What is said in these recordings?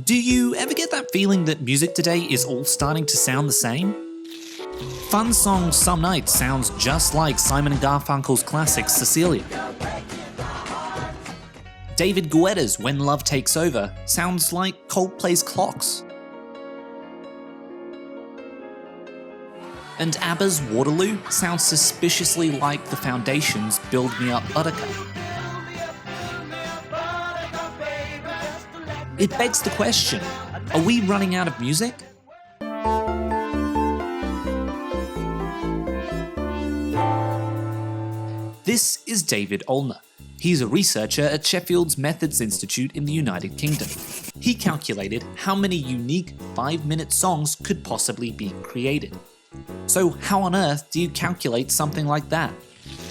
Do you ever get that feeling that music today is all starting to sound the same? Fun song Some Nights sounds just like Simon & Garfunkel's classic Cecilia. David Guetta's When Love Takes Over sounds like Coldplay's Clocks. And ABBA's Waterloo sounds suspiciously like the Foundation's Build Me Up Buttercup. It begs the question, are we running out of music? This is David Olner. He's a researcher at Sheffield's Methods Institute in the United Kingdom. He calculated how many unique 5-minute songs could possibly be created. So how on earth do you calculate something like that?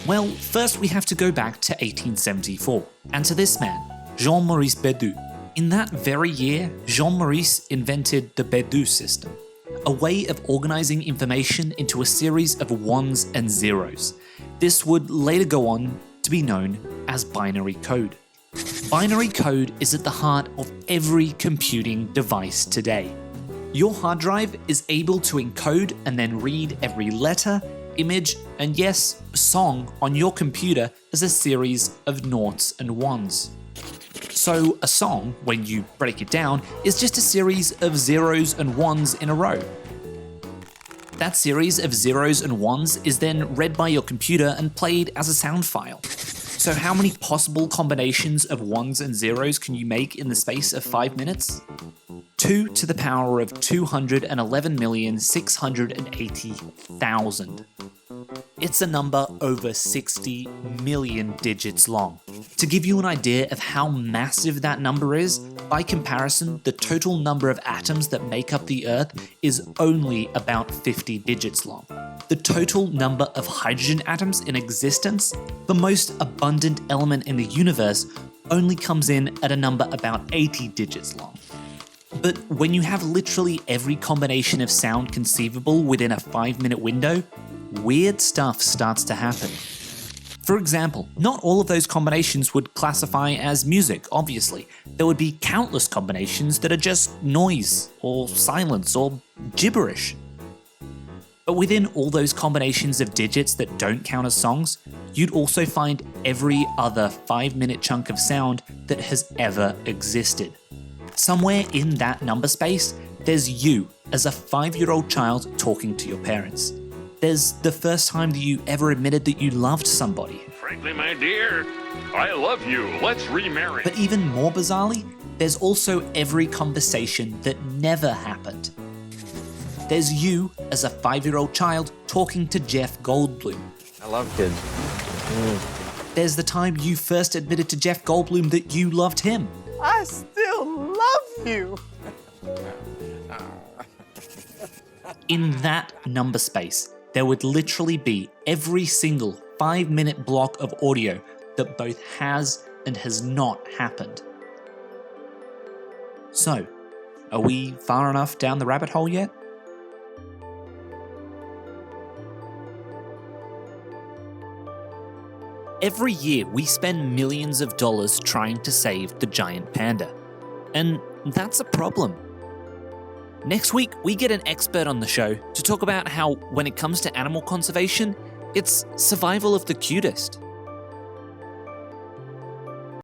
Well, first we have to go back to 1874, and to this man, Jean-Maurice Baudot. In that very year, Jean-Maurice invented the baudot system, a way of organizing information into a series of ones and zeros. This would later go on to be known as binary code. Binary code is at the heart of every computing device today. Your hard drive is able to encode and then read every letter, image, and yes, song on your computer as a series of noughts and ones. So a song, when you break it down, is just a series of zeros and ones in a row. That series of zeros and ones is then read by your computer and played as a sound file. So how many possible combinations of ones and zeros can you make in the space of 5 minutes? 2 to the power of 211,680,000. It's a number over 60 million digits long. To give you an idea of how massive that number is, by comparison, the total number of atoms that make up the Earth is only about 50 digits long. The total number of hydrogen atoms in existence, the most abundant element in the universe, only comes in at a number about 80 digits long. But when you have literally every combination of sound conceivable within a 5-minute window, weird stuff starts to happen. For example, not all of those combinations would classify as music, obviously. There would be countless combinations that are just noise, or silence, or gibberish. But within all those combinations of digits that don't count as songs, you'd also find every other 5-minute chunk of sound that has ever existed. Somewhere in that number space, there's you as a 5-year-old child talking to your parents. There's the first time that you ever admitted that you loved somebody. Frankly, my dear, I love you. Let's remarry. But even more bizarrely, there's also every conversation that never happened. There's you as a 5-year-old child talking to Jeff Goldblum. I love kids. There's the time you first admitted to Jeff Goldblum that you loved him. I still love you. In that number space, there would literally be every single 5-minute block of audio that both has and has not happened. So, are we far enough down the rabbit hole yet? Every year, we spend millions of dollars trying to save the giant panda. And that's a problem. Next week, we get an expert on the show to talk about how, when it comes to animal conservation, it's survival of the cutest.